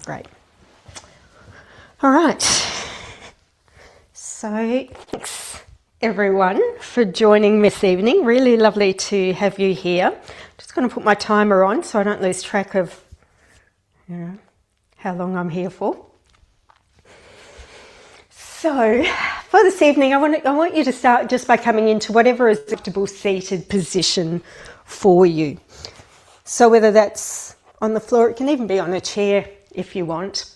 Great. All right. So thanks everyone for joining this evening. Really lovely to have you here. Just going to put my timer on so I don't lose track of how long I'm here for. So for this evening, I want you to start just by coming into whatever is a comfortable seated position for you. So whether that's on the floor, it can even be on a chair if you want.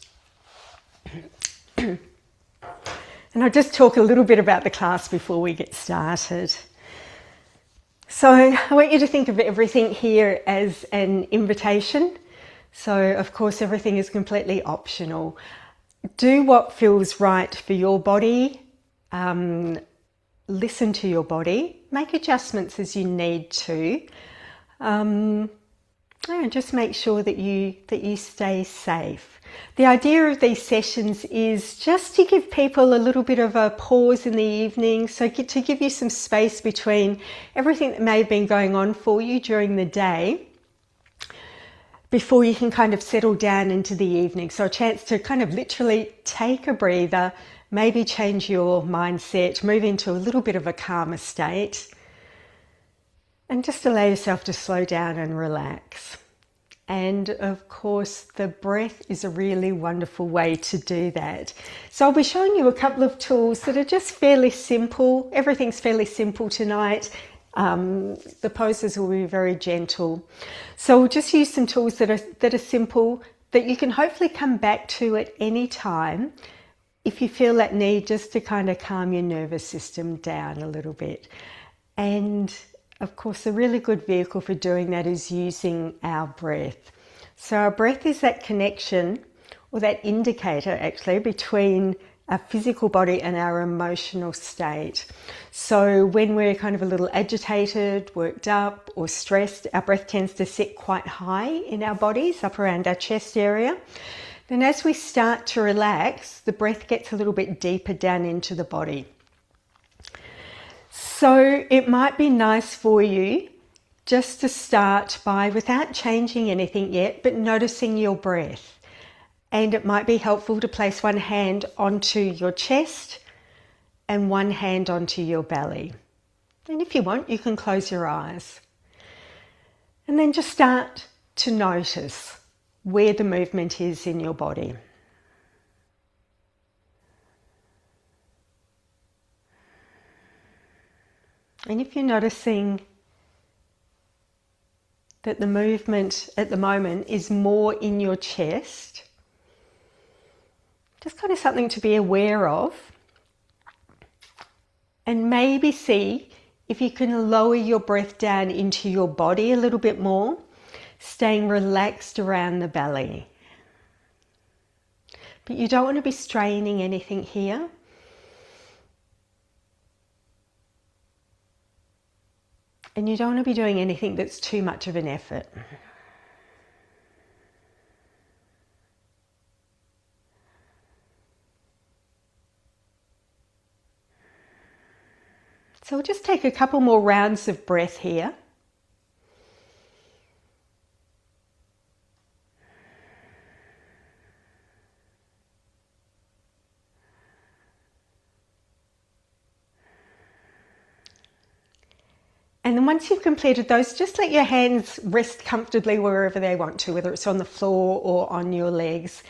And I'll just talk a little bit about the class before we get started. So I want you to think of everything here as an invitation. So of course everything is completely optional. Do what feels right for your body. Listen to your body. Make adjustments as you need to. And just make sure that you stay safe. The idea of these sessions is just to give people a little bit of a pause in the evening, so to give you some space between everything that may have been going on for you during the day before you can kind of settle down into the evening. So a chance to kind of literally take a breather, maybe change your mindset, move into a little bit of a calmer state, and just allow yourself to slow down and relax. And of course, the breath is a really wonderful way to do that. So I'll be showing you a couple of tools that are just fairly simple. Everything's fairly simple tonight. The poses will be very gentle. So we'll just use some tools that are simple, that you can hopefully come back to at any time if you feel that need, just to kind of calm your nervous system down a little bit. And of course, a really good vehicle for doing that is using our breath. So our breath is that connection, or that indicator actually, between our physical body and our emotional state. So when we're kind of a little agitated, worked up or stressed, our breath tends to sit quite high in our bodies, up around our chest area. Then as we start to relax, the breath gets a little bit deeper down into the body. So it might be nice for you just to start by, without changing anything yet, but noticing your breath. And it might be helpful to place one hand onto your chest and one hand onto your belly. And if you want, you can close your eyes. And then just start to notice where the movement is in your body. And if you're noticing that the movement at the moment is more in your chest, just kind of something to be aware of. And maybe see if you can lower your breath down into your body a little bit more, staying relaxed around the belly. But you don't want to be straining anything here. And you don't want to be doing anything that's too much of an effort. So we'll just take a couple more rounds of breath here. And then once you've completed those, just let your hands rest comfortably wherever they want to, whether it's on the floor or on your legs.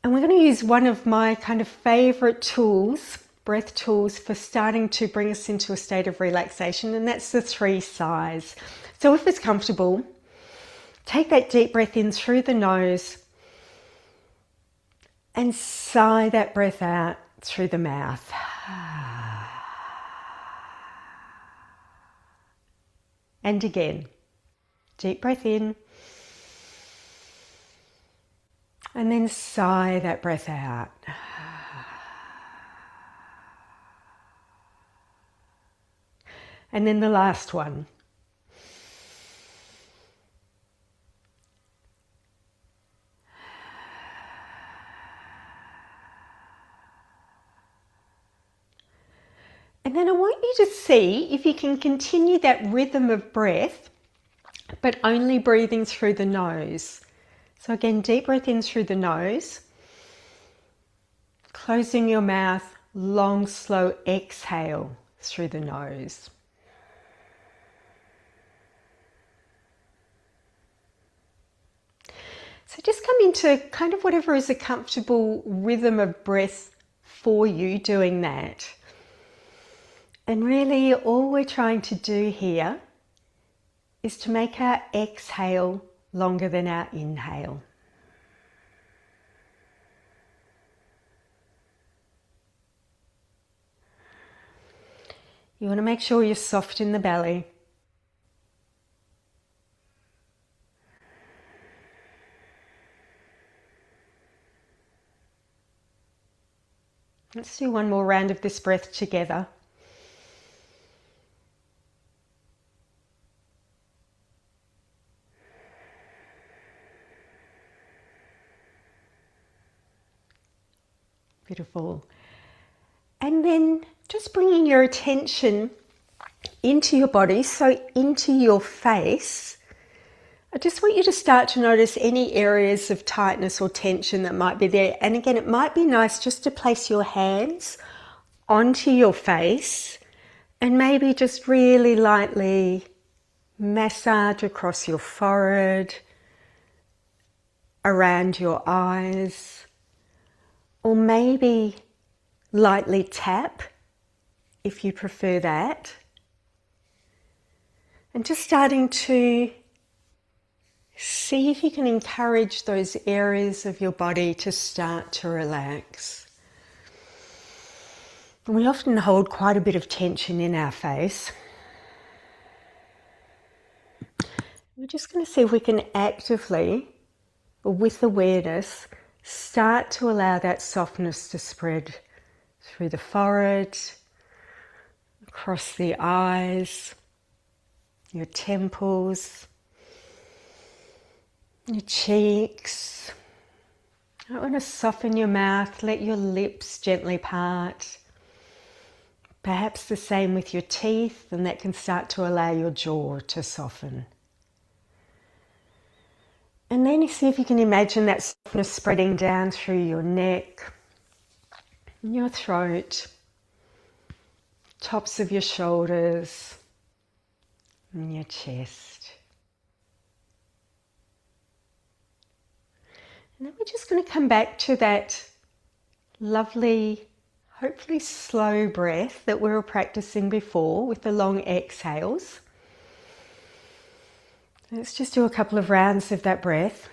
And we're going to use one of my kind of favorite tools, breath tools, for starting to bring us into a state of relaxation, and that's the 3 sighs. So if it's comfortable, take that deep breath in through the nose and sigh that breath out through the mouth. And again, deep breath in, and then sigh that breath out. And then the last one. And then I want you to see if you can continue that rhythm of breath, but only breathing through the nose. So again, deep breath in through the nose, closing your mouth, long, slow exhale through the nose. So just come into kind of whatever is a comfortable rhythm of breath for you doing that. And really all we're trying to do here is to make our exhale longer than our inhale. You want to make sure you're soft in the belly. Let's do one more round of this breath together. Beautiful. And then just bringing your attention into your body, so into your face. I just want you to start to notice any areas of tightness or tension that might be there. And again, it might be nice just to place your hands onto your face and maybe just really lightly massage across your forehead, around your eyes, or maybe lightly tap if you prefer that. And just starting to see if you can encourage those areas of your body to start to relax. We often hold quite a bit of tension in our face. We're just going to see if we can actively, or with awareness, start to allow that softness to spread through the forehead, across the eyes, your temples, your cheeks. I want to soften your mouth, let your lips gently part. Perhaps the same with your teeth, and that can start to allow your jaw to soften. And then you see if you can imagine that softness spreading down through your neck, your throat, tops of your shoulders, and your chest. And then we're just going to come back to that lovely, hopefully slow breath that we were practicing before with the long exhales. Let's just do a couple of rounds of that breath.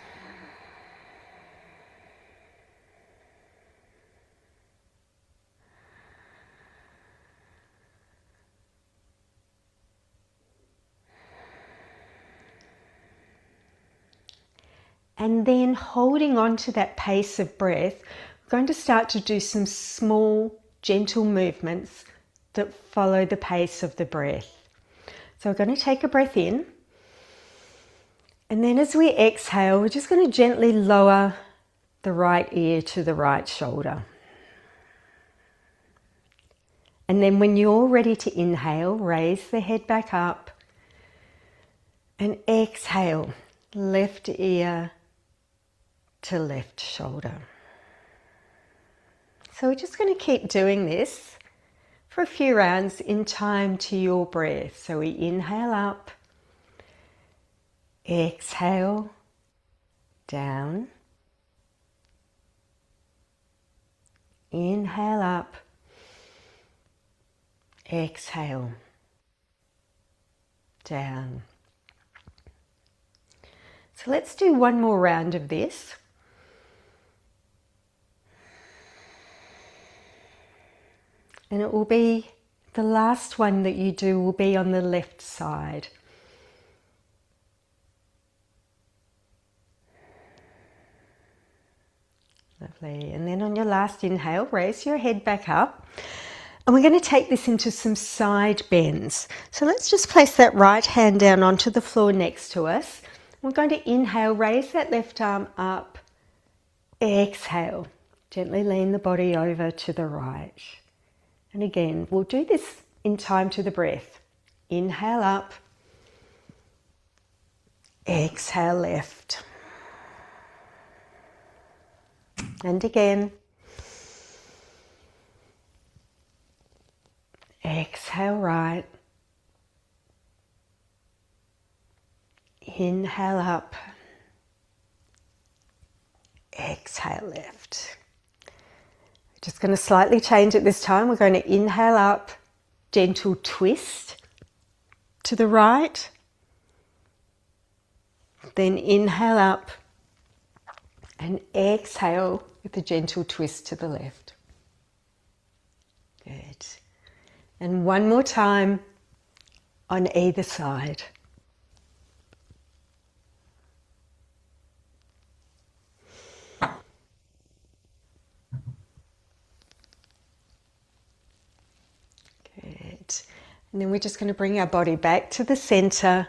And then holding on to that pace of breath, we're going to start to do some small, gentle movements that follow the pace of the breath. So we're going to take a breath in. And then as we exhale, we're just going to gently lower the right ear to the right shoulder. And then when you're ready to inhale, raise the head back up and exhale, left ear to left shoulder. So we're just going to keep doing this for a few rounds in time to your breath. So we inhale up, exhale down, inhale up, exhale down. So let's do one more round of this. And it will be, the last one that you do will be on the left side. Lovely. And then on your last inhale, raise your head back up. And we're going to take this into some side bends. So let's just place that right hand down onto the floor next to us. We're going to inhale, raise that left arm up. Exhale, gently lean the body over to the right. And again, we'll do this in time to the breath. Inhale up, exhale left. And again. Exhale right. Inhale up. Exhale left. We're just going to slightly change it this time. We're going to inhale up, gentle twist to the right. Then inhale up and exhale with a gentle twist to the left. Good. And one more time on either side. Good. And then we're just going to bring our body back to the center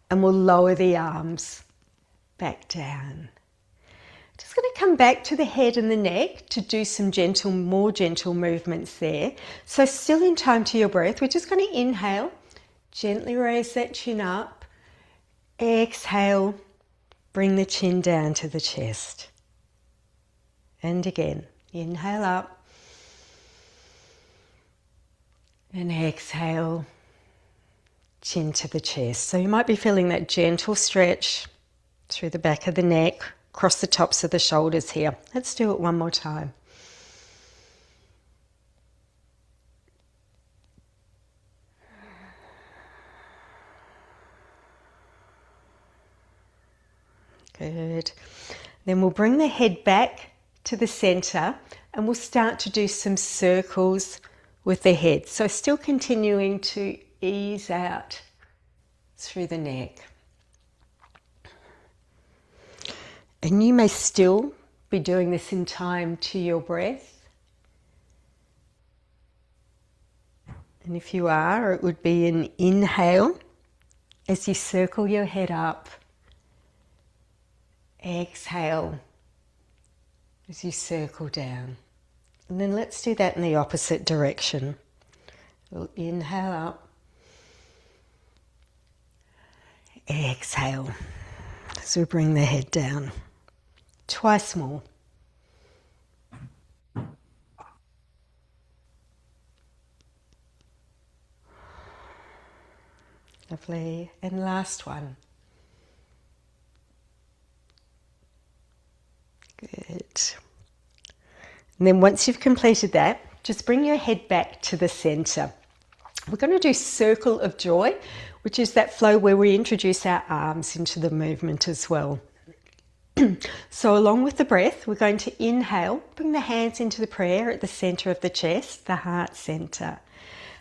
and we'll lower the arms back down. Just going to come back to the head and the neck to do some more gentle movements there. So still in time to your breath, we're just going to inhale, gently raise that chin up. Exhale, bring the chin down to the chest. And again, inhale up. And exhale, chin to the chest. So you might be feeling that gentle stretch through the back of the neck, across the tops of the shoulders here. Let's do it one more time. Good. Then we'll bring the head back to the center and we'll start to do some circles with the head. So still continuing to ease out through the neck. And you may still be doing this in time to your breath. And if you are, it would be an inhale as you circle your head up. Exhale as you circle down. And then let's do that in the opposite direction. We'll inhale up. Exhale as we bring the head down. Twice more. Lovely. And last one. Good. And then once you've completed that, just bring your head back to the center. We're going to do circle of joy, which is that flow where we introduce our arms into the movement as well. So along with the breath, we're going to inhale, bring the hands into the prayer at the center of the chest, the heart center.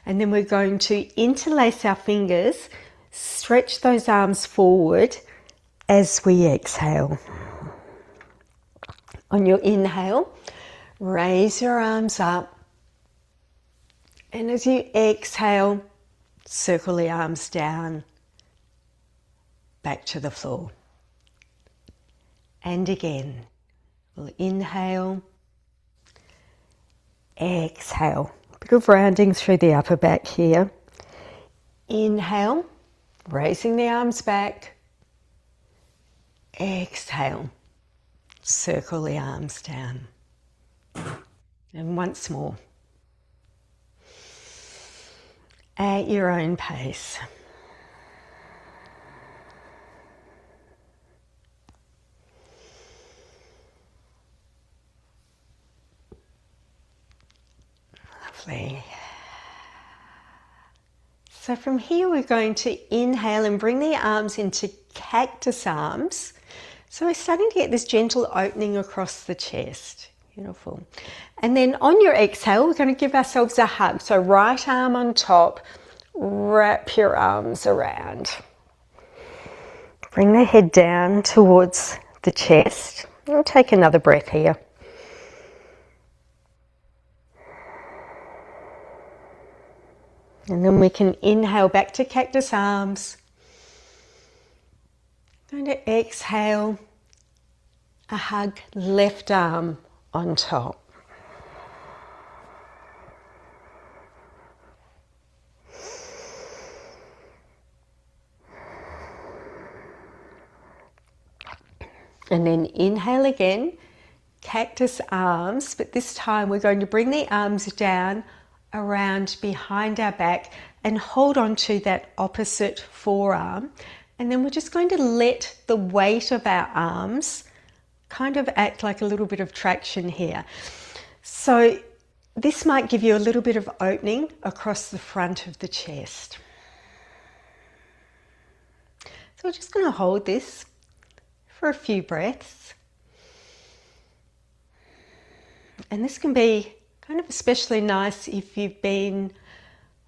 And then we're going to interlace our fingers, stretch those arms forward as we exhale. On your inhale, raise your arms up. And as you exhale, circle the arms down, back to the floor. And again, we'll inhale, exhale. Bit of rounding through the upper back here. Inhale, raising the arms back. Exhale, circle the arms down. And once more. At your own pace. Lovely. So from here we're going to inhale and bring the arms into cactus arms. So we're starting to get this gentle opening across the chest. Beautiful. And then on your exhale, we're going to give ourselves a hug. So right arm on top, wrap your arms around. Bring the head down towards the chest. We'll take another breath here. And then we can inhale back to cactus arms. Going to exhale, a hug, left arm on top. And then inhale again, cactus arms, but this time we're going to bring the arms down around behind our back and hold on to that opposite forearm. And then we're just going to let the weight of our arms kind of act like a little bit of traction here. So this might give you a little bit of opening across the front of the chest. So we're just going to hold this for a few breaths. And this can be kind of especially nice if you've been,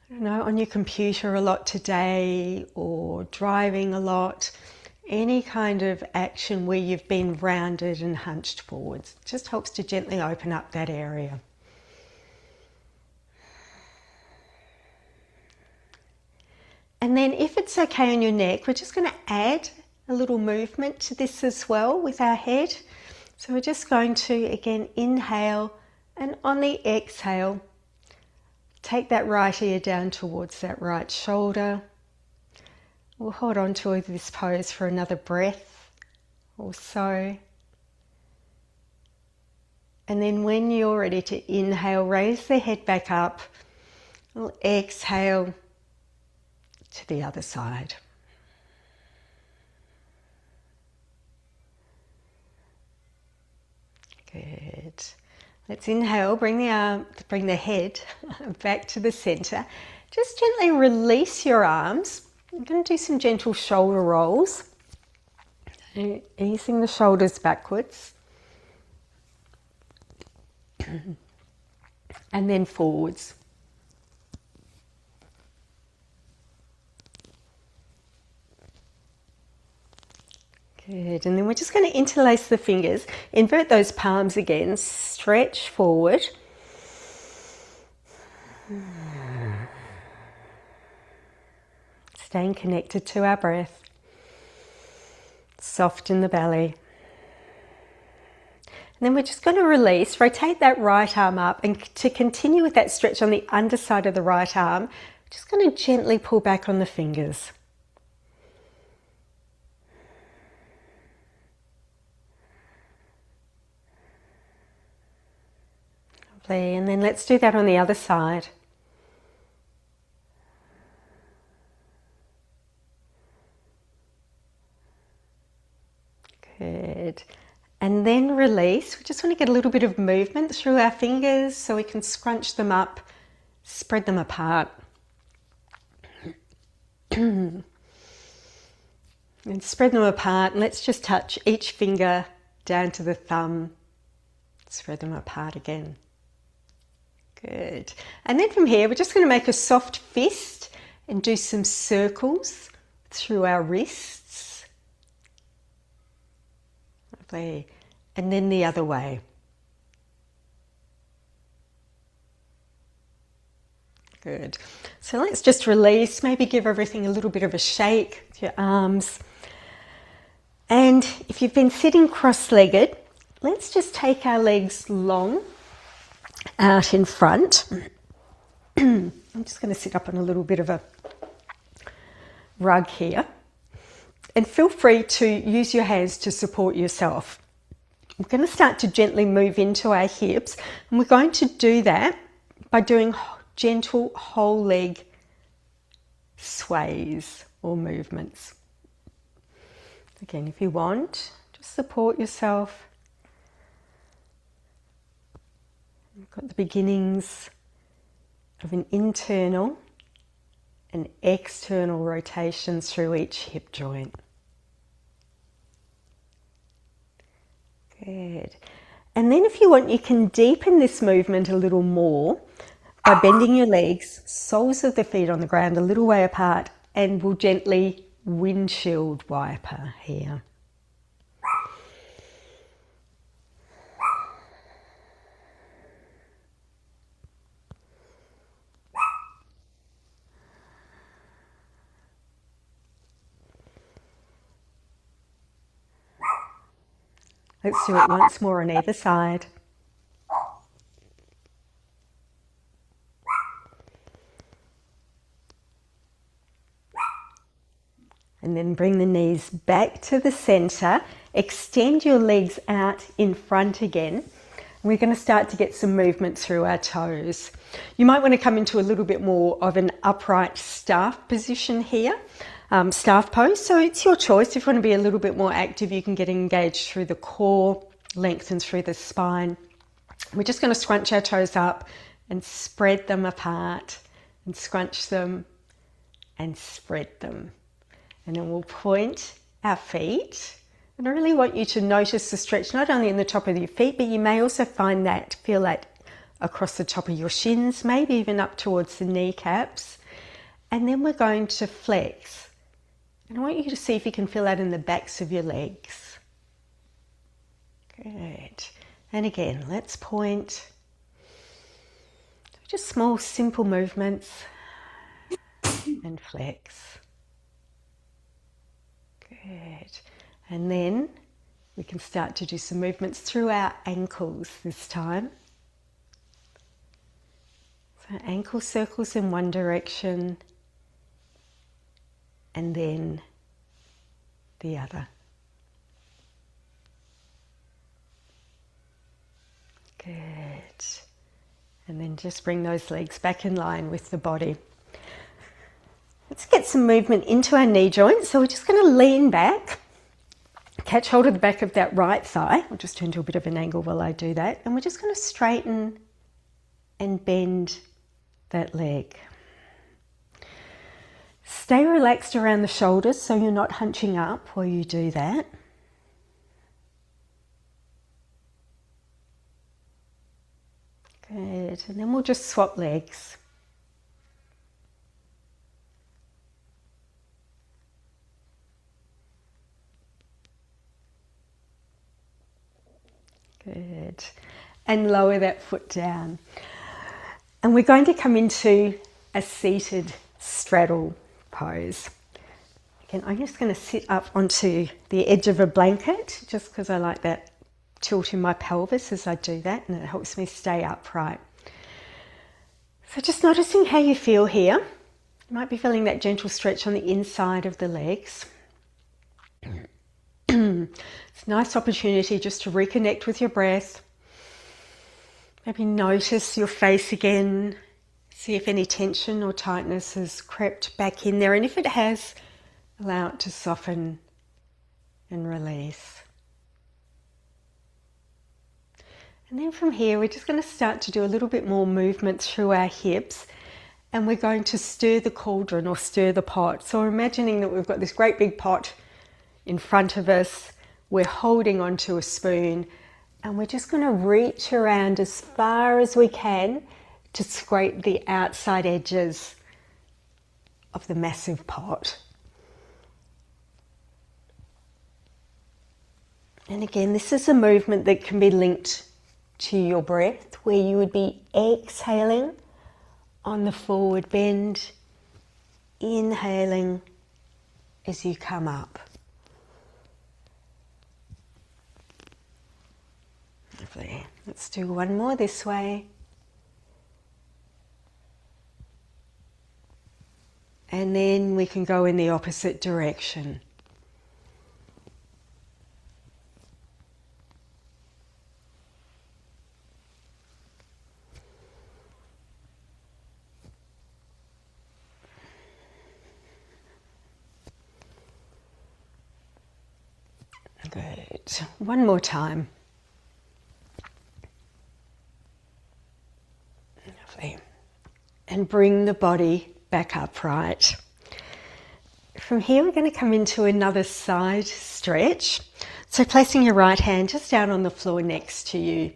I don't know, on your computer a lot today or driving a lot. Any kind of action where you've been rounded and hunched forwards. It just helps to gently open up that area. And then if it's okay on your neck, we're just going to add a little movement to this as well with our head. So we're just going to, again, inhale, and on the exhale, take that right ear down towards that right shoulder. We'll hold on to this pose for another breath or so. And then when you're ready to inhale, raise the head back up. We'll exhale to the other side. Good. Let's inhale, bring the head back to the center. Just gently release your arms. I'm going to do some gentle shoulder rolls. Easing the shoulders backwards. And then forwards. Good, and then we're just going to interlace the fingers, invert those palms again, stretch forward. Staying connected to our breath. Soften the belly. And then we're just going to release, rotate that right arm up, and to continue with that stretch on the underside of the right arm, just going to gently pull back on the fingers. Lovely, and then let's do that on the other side. Good. And then release. We just want to get a little bit of movement through our fingers so we can scrunch them up, spread them apart. And spread them apart, and let's just touch each finger down to the thumb. Spread them apart again. Good. And then from here, we're just going to make a soft fist and do some circles through our wrists. Lovely. And then the other way. Good. So let's just release, maybe give everything a little bit of a shake with your arms. And if you've been sitting cross-legged, let's just take our legs long out in front. I'm just going to sit up on a little bit of a rug here. And feel free to use your hands to support yourself. We're going to start to gently move into our hips, and we're going to do that by doing gentle whole leg sways or movements. Again, if you want, just support yourself. You've got the beginnings of an internal and external rotation through each hip joint. Good. And then if you want, you can deepen this movement a little more by bending your legs, soles of the feet on the ground a little way apart, and we'll gently windshield wiper here. Let's do it once more on either side. And then bring the knees back to the center extend your legs out in front again. We're going to start to get some movement through our toes. You might want to come into a little bit more of an upright staff position here, staff pose. So it's your choice. If you want to be a little bit more active, you can get engaged through the core, lengthen through the spine. We're just going to scrunch our toes up and spread them apart, and scrunch them and spread them. And then we'll point our feet. And I really want you to notice the stretch not only in the top of your feet, but you may also feel that across the top of your shins, maybe even up towards the kneecaps. And then we're going to flex. And I want you to see if you can feel that in the backs of your legs. Good. And again, let's point. Just small, simple movements and flex. Good. And then we can start to do some movements through our ankles this time. So ankle circles in one direction and then the other. Good. And then just bring those legs back in line with the body. Let's get some movement into our knee joints. So we're just going to lean back, catch hold of the back of that right thigh. I'll just turn to a bit of an angle while I do that. And we're just going to straighten and bend that leg. Stay relaxed around the shoulders so you're not hunching up while you do that. Good. And then we'll just swap legs. Good. And lower that foot down. And we're going to come into a seated straddle pose. Again, I'm just going to sit up onto the edge of a blanket just because I like that tilt in my pelvis as I do that, and it helps me stay upright. So just noticing how you feel here. You might be feeling that gentle stretch on the inside of the legs. It's a nice opportunity just to reconnect with your breath. Maybe notice your face again. See if any tension or tightness has crept back in there, and if it has, allow it to soften and release. And then from here, we're just going to start to do a little bit more movement through our hips, and we're going to stir the cauldron or stir the pot. So we're imagining that we've got this great big pot in front of us. We're holding onto a spoon, and we're just going to reach around as far as we can to scrape the outside edges of the massive pot. And again, this is a movement that can be linked to your breath, where you would be exhaling on the forward bend, inhaling as you come up. Lovely. Let's do one more this way. And then we can go in the opposite direction. Good. One more time. Lovely. And bring the body back upright. From here, we're going to come into another side stretch. So placing your right hand just down on the floor next to you.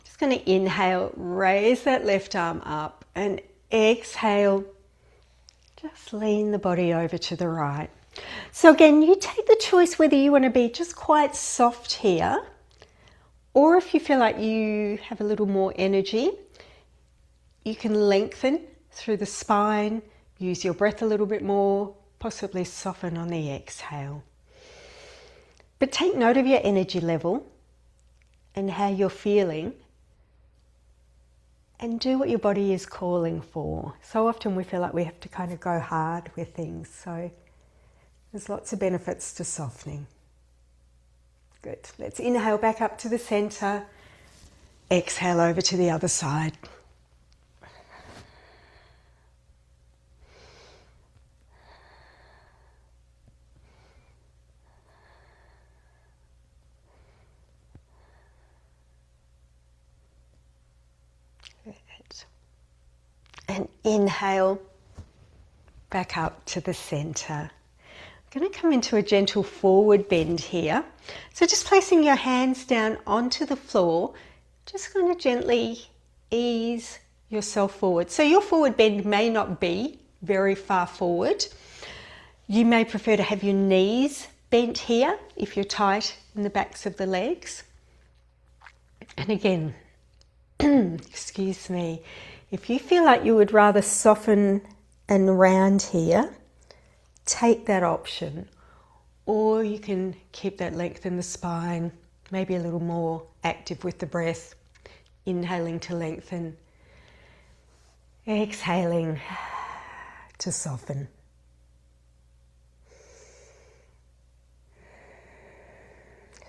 Just going to inhale, raise that left arm up, and exhale, just lean the body over to the right. So again, you take the choice whether you want to be just quite soft here, or if you feel like you have a little more energy, you can lengthen through the spine, use your breath a little bit more, possibly soften on the exhale. But take note of your energy level and how you're feeling, and do what your body is calling for. So often we feel like we have to kind of go hard with things, so there's lots of benefits to softening. Good. Let's inhale back up to the center. Exhale over to the other side. Good. And inhale back up to the center. I'm going to come into a gentle forward bend here. So just placing your hands down onto the floor, just going to gently ease yourself forward. So your forward bend may not be very far forward. You may prefer to have your knees bent here if you're tight in the backs of the legs. And again, excuse me, if you feel like you would rather soften and round here, take that option. Or you can keep that length in the spine, maybe a little more active with the breath, inhaling to lengthen, exhaling to soften.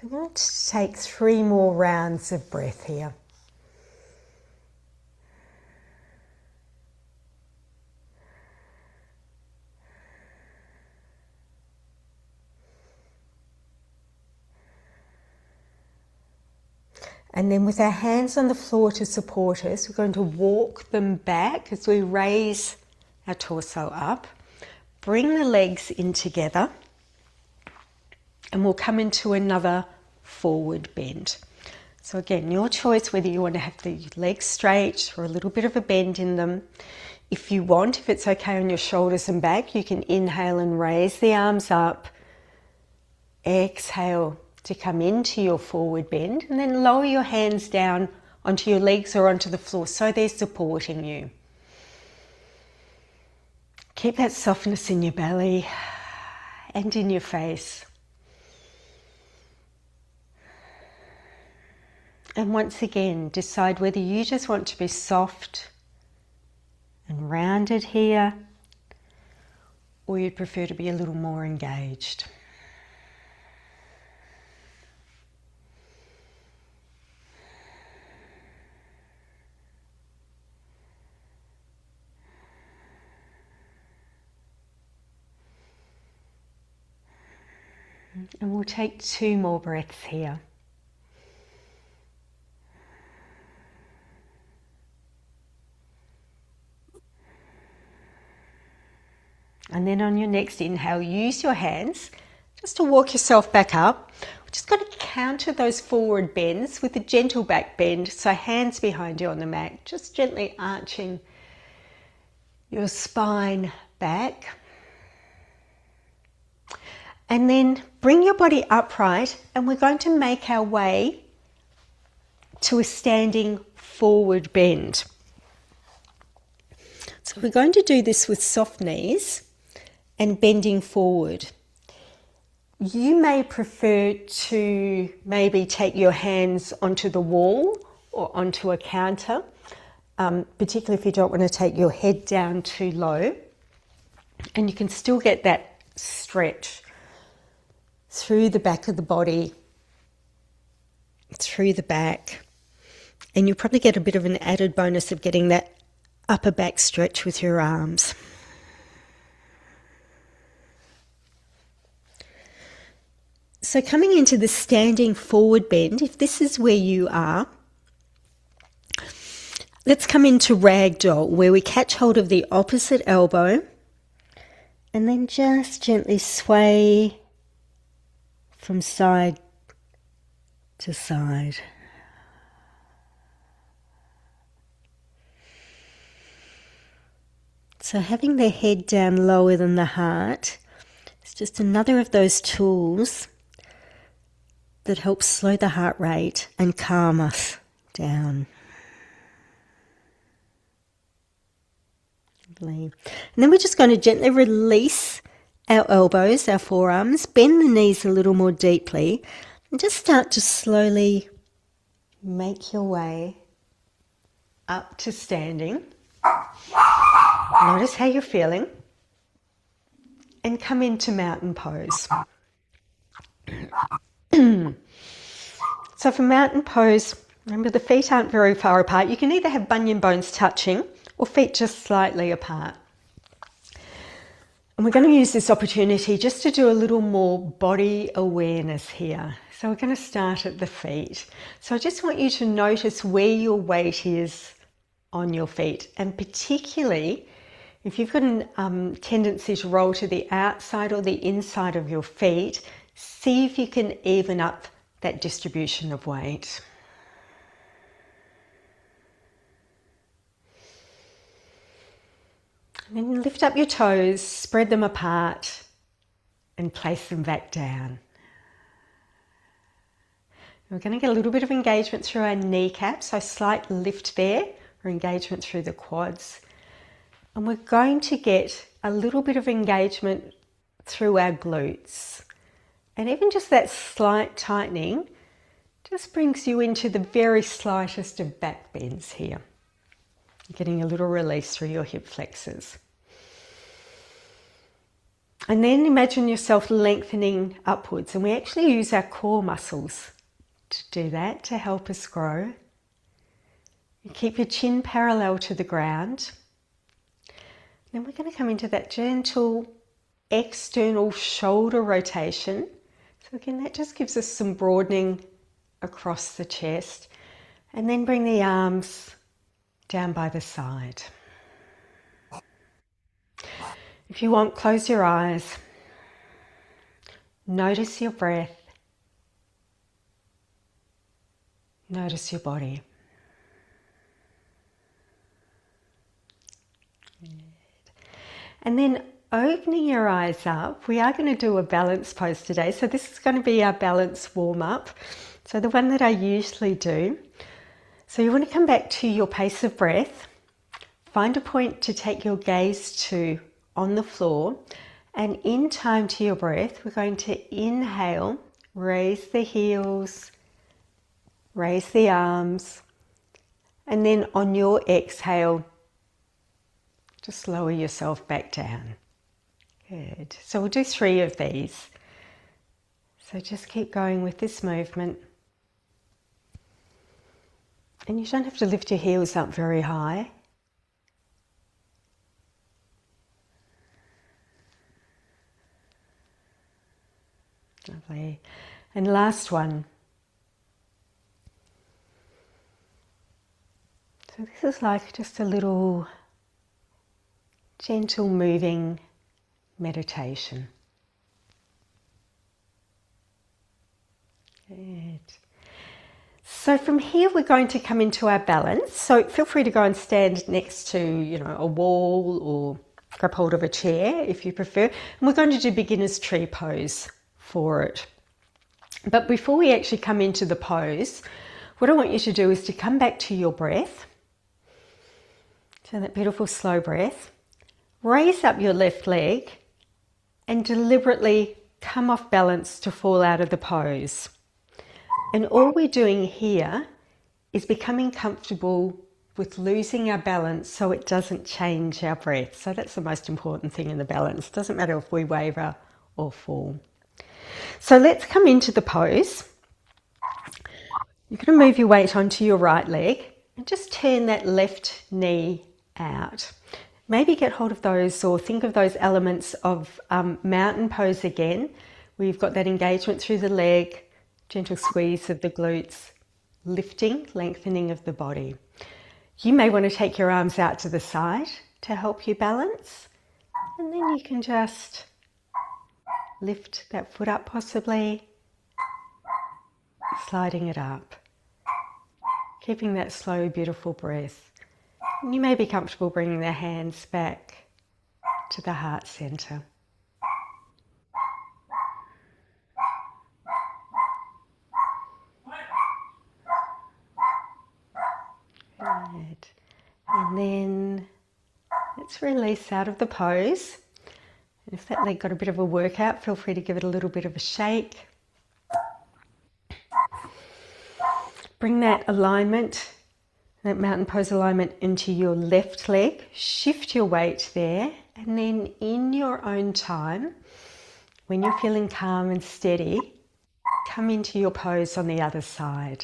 I'm going to take 3 more rounds of breath here. And then with our hands on the floor to support us, we're going to walk them back as we raise our torso up. Bring the legs in together and we'll come into another forward bend. So again, your choice whether you want to have the legs straight or a little bit of a bend in them. If you want, if it's okay on your shoulders and back, you can inhale and raise the arms up. Exhale to come into your forward bend and then lower your hands down onto your legs or onto the floor so they're supporting you. Keep that softness in your belly and in your face. And once again, decide whether you just want to be soft and rounded here or you'd prefer to be a little more engaged. And we'll take 2 more breaths here. And then on your next inhale, use your hands just to walk yourself back up. We're just going to counter those forward bends with a gentle back bend. So hands behind you on the mat, just gently arching your spine back. And then bring your body upright and we're going to make our way to a standing forward bend. So we're going to do this with soft knees and bending forward. You may prefer to maybe take your hands onto the wall or onto a counter, particularly if you don't want to take your head down too low. And you can still get that stretch through the back of the body, through the back. And you'll probably get a bit of an added bonus of getting that upper back stretch with your arms. So coming into the standing forward bend, if this is where you are, let's come into ragdoll, where we catch hold of the opposite elbow and then just gently sway from side to side. So having the head down lower than the heart is just another of those tools that helps slow the heart rate and calm us down. Lovely. And then we're just going to gently release our elbows, our forearms, bend the knees a little more deeply, and just start to slowly make your way up to standing. Notice how you're feeling. And come into mountain pose. So for mountain pose, remember the feet aren't very far apart. You can either have bunion bones touching or feet just slightly apart. And we're going to use this opportunity just to do a little more body awareness here. So we're going to start at the feet. So I just want you to notice where your weight is on your feet, and particularly if you've got a tendency to roll to the outside or the inside of your feet, see if you can even up that distribution of weight. And then lift up your toes, spread them apart, and place them back down. We're going to get a little bit of engagement through our kneecaps, so slight lift there, or engagement through the quads. And we're going to get a little bit of engagement through our glutes. And even just that slight tightening just brings you into the very slightest of back bends here. Getting a little release through your hip flexors. And then imagine yourself lengthening upwards. And we actually use our core muscles to do that, to help us grow. You keep your chin parallel to the ground. Then we're going to come into that gentle external shoulder rotation. So again, that just gives us some broadening across the chest. And then bring the arms down by the side. If you want, close your eyes. Notice your breath. Notice your body. And then opening your eyes up, we are going to do a balance pose today. So this is going to be our balance warm up. So the one that I usually do. So you want to come back to your pace of breath. Find a point to take your gaze to on the floor. And in time to your breath, we're going to inhale, raise the heels, raise the arms. And then on your exhale, just lower yourself back down. Good. So we'll do 3 of these. So just keep going with this movement. And you don't have to lift your heels up very high. Lovely. And last one. So this is like just a little gentle moving meditation. Good. So from here we're going to come into our balance. So feel free to go and stand next to, a wall or grab hold of a chair if you prefer. And we're going to do beginner's tree pose for it. But before we actually come into the pose, what I want you to do is to come back to your breath. So that beautiful slow breath. Raise up your left leg and deliberately come off balance to fall out of the pose. And all we're doing here is becoming comfortable with losing our balance so it doesn't change our breath. So that's the most important thing in the balance. It doesn't matter if we waver or fall. So let's come into the pose. You're going to move your weight onto your right leg and just turn that left knee out. Maybe get hold of those or think of those elements of mountain pose again. We've got that engagement through the leg, gentle squeeze of the glutes, lifting, lengthening of the body. You may want to take your arms out to the side to help you balance. And then you can just lift that foot up possibly, sliding it up. Keeping that slow, beautiful breath. And you may be comfortable bringing the hands back to the heart center. Good. And then let's release out of the pose. And if that leg got a bit of a workout, feel free to give it a little bit of a shake. Bring that alignment, that mountain pose alignment into your left leg. Shift your weight there. And then in your own time, when you're feeling calm and steady, come into your pose on the other side.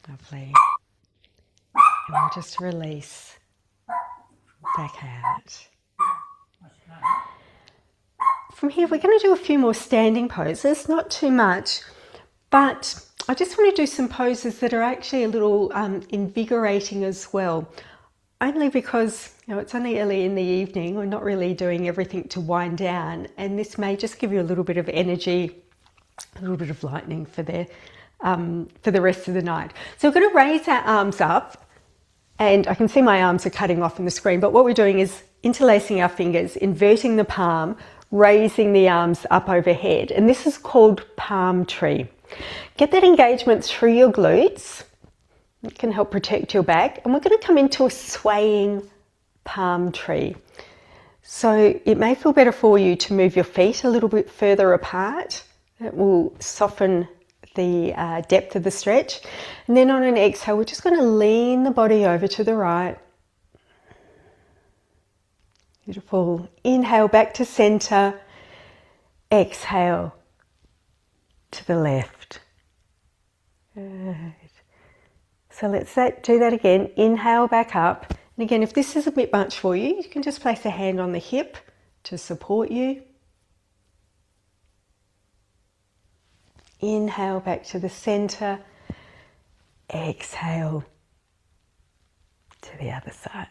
Lovely. And we'll just release back out. From here, we're going to do a few more standing poses, not too much, but I just want to do some poses that are actually a little invigorating as well. Only because, you know, it's only early in the evening, we're not really doing everything to wind down, and this may just give you a little bit of energy, a little bit of lightning for the rest of the night. So we're going to raise our arms up, and I can see my arms are cutting off on the screen, but what we're doing is interlacing our fingers, inverting the palm, raising the arms up overhead, and this is called palm tree. Get that engagement through your glutes. It can help protect your back, and we're going to come into a swaying palm tree. So it may feel better for you to move your feet a little bit further apart. It will soften the depth of the stretch. And then on an exhale, we're just going to lean the body over to the right. Beautiful. Inhale back to center. Exhale to the left. Good. So let's do that again. Inhale back up. And again, if this is a bit much for you, you can just place a hand on the hip to support you. Inhale back to the center. Exhale to the other side.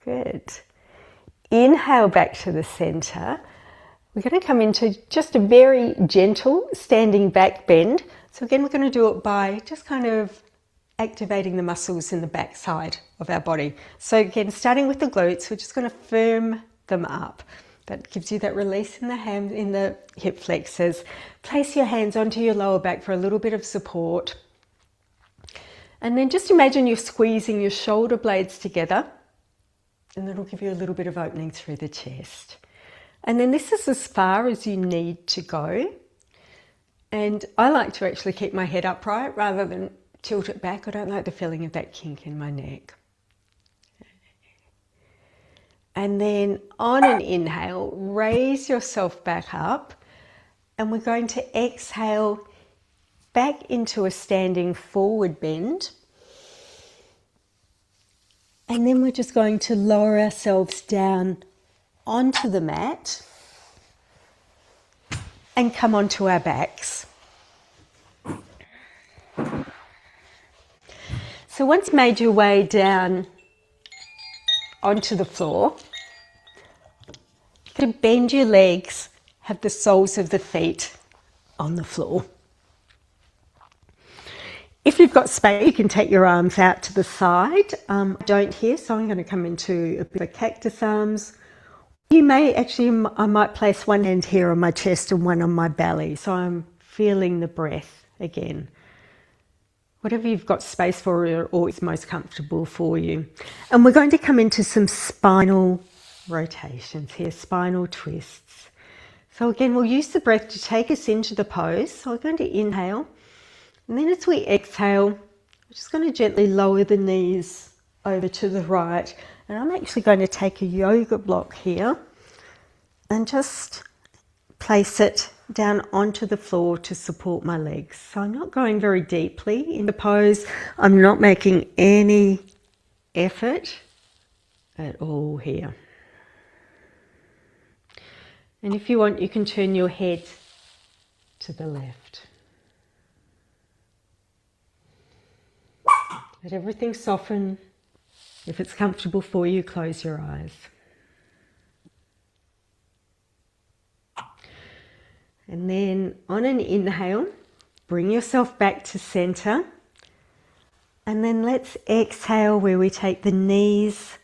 Good. Inhale back to the center. We're going to come into just a very gentle standing back bend. So again, we're going to do it by just kind of activating the muscles in the back side of our body. So again, starting with the glutes, we're just going to firm them up. That gives you that release in the hip flexors. Place your hands onto your lower back for a little bit of support. And then just imagine you're squeezing your shoulder blades together, and that'll give you a little bit of opening through the chest. And then this is as far as you need to go. And I like to actually keep my head upright rather than tilt it back. I don't like the feeling of that kink in my neck. And then on an inhale, raise yourself back up, and we're going to exhale back into a standing forward bend. And then we're just going to lower ourselves down onto the mat and come onto our backs. So once made your way down onto the floor, to bend your legs, have the soles of the feet on the floor. If you've got space, you can take your arms out to the side. I don't here, so I'm going to come into a bit of cactus arms. You may actually, I might place one hand here on my chest and one on my belly, so I'm feeling the breath again. Whatever you've got space for or is most comfortable for you. And we're going to come into some spinal rotations here, spinal twists. So again, we'll use the breath to take us into the pose. So we're going to inhale. And then as we exhale, we're just going to gently lower the knees over to the right. And I'm actually going to take a yoga block here and just place it down onto the floor to support my legs. So I'm not going very deeply in the pose. I'm not making any effort at all here. And if you want, you can turn your head to the left. Let everything soften. If it's comfortable for you, close your eyes. And then on an inhale, bring yourself back to center. And then let's exhale where we take the knees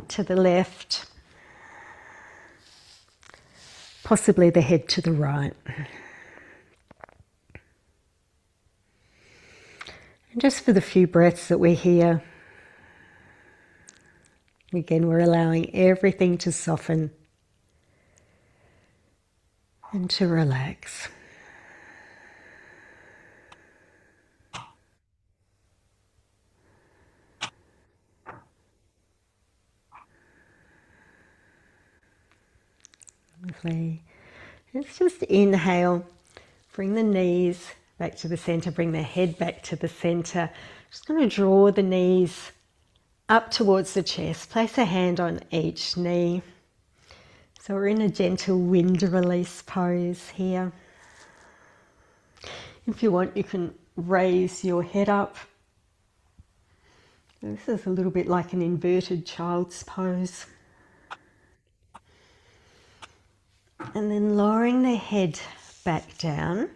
to the left, possibly the head to the right. And just for the few breaths that we're here, Again, we're allowing everything to soften and to relax. Lovely. Let's just inhale, bring the knees back to the center, bring the head back to the center. Just going to draw the knees up towards the chest. Place a hand on each knee. So we're in a gentle wind release pose here. If you want, you can raise your head up. This is a little bit like an inverted child's pose. And then lowering the head back down.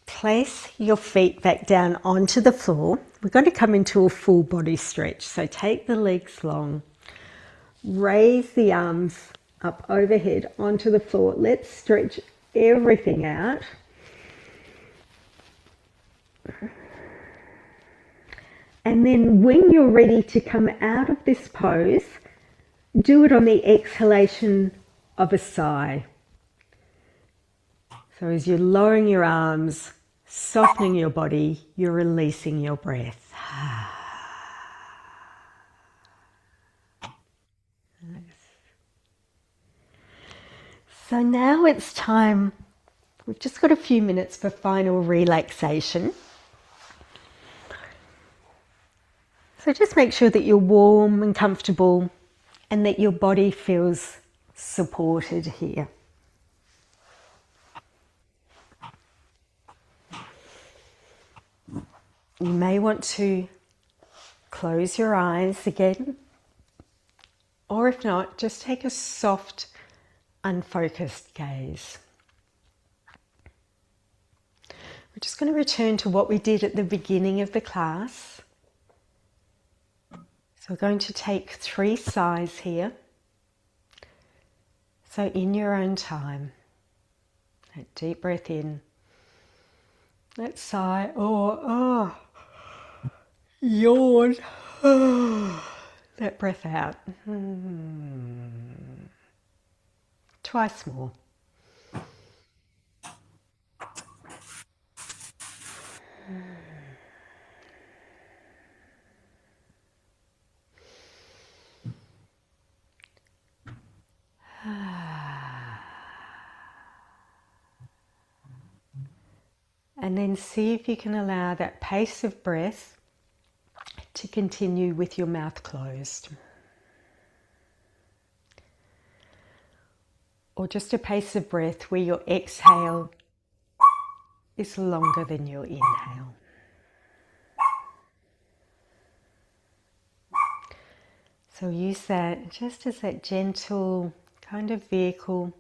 Place your feet back down onto the floor. We're going to come into a full body stretch. So take the legs long. Raise the arms up overhead onto the floor. Let's stretch everything out. And then when you're ready to come out of this pose, do it on the exhalation of a sigh. So as you're lowering your arms, softening your body, you're releasing your breath. So now it's time, we've just got a few minutes for final relaxation. So just make sure that you're warm and comfortable and that your body feels supported here. You may want to close your eyes again, or if not, just take a soft, unfocused gaze. We're just going to return to what we did at the beginning of the class. So we're going to take 3 sighs here. So in your own time, a deep breath in. Let's sigh, or yawn. Let breath out. Twice more. And then see if you can allow that pace of breath to continue with your mouth closed. Or just a pace of breath where your exhale is longer than your inhale. So use that just as that gentle kind of vehicle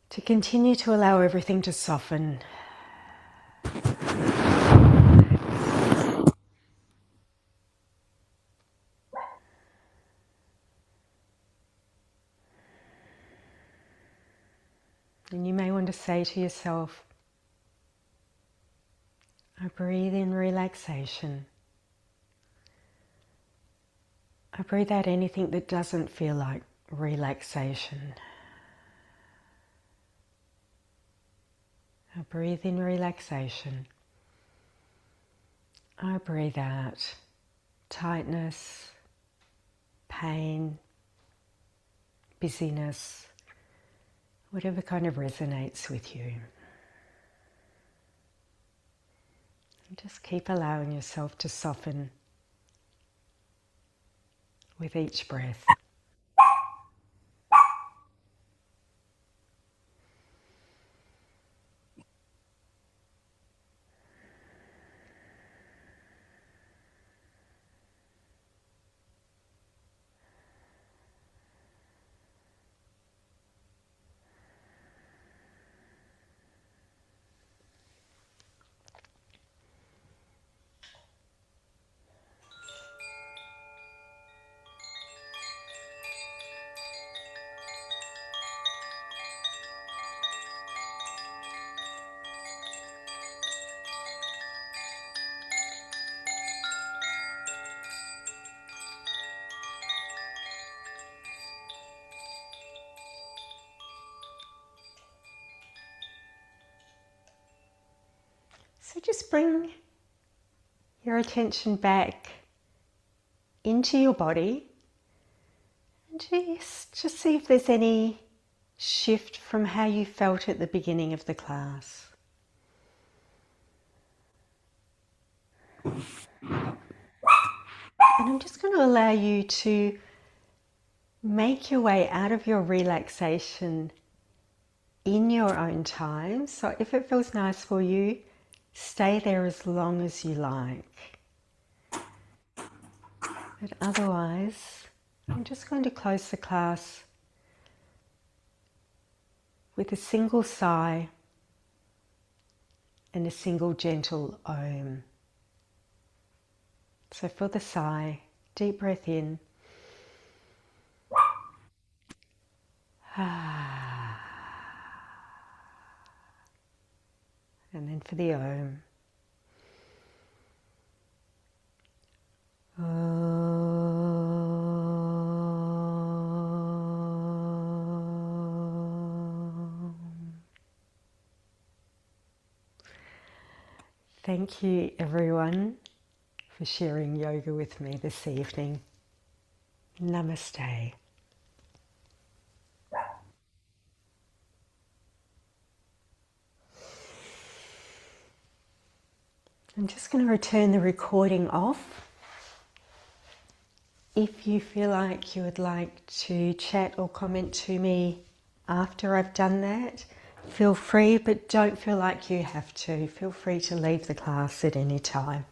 to continue to allow everything to soften. And you may want to say to yourself, I breathe in relaxation. I breathe out anything that doesn't feel like relaxation. I breathe in relaxation. I breathe out tightness, pain, busyness, whatever kind of resonates with you. And just keep allowing yourself to soften with each breath. So just bring your attention back into your body and just see if there's any shift from how you felt at the beginning of the class. And I'm just going to allow you to make your way out of your relaxation in your own time. So if it feels nice for you, stay there as long as you like. But otherwise, I'm just going to close the class with a single sigh and a single gentle Om. So for the sigh, deep breath in. And then for the Om. Thank you everyone for sharing yoga with me this evening. Namaste. I'm just going to return the recording off. If you feel like you would like to chat or comment to me after I've done that, feel free, but don't feel like you have to. Feel free to leave the class at any time.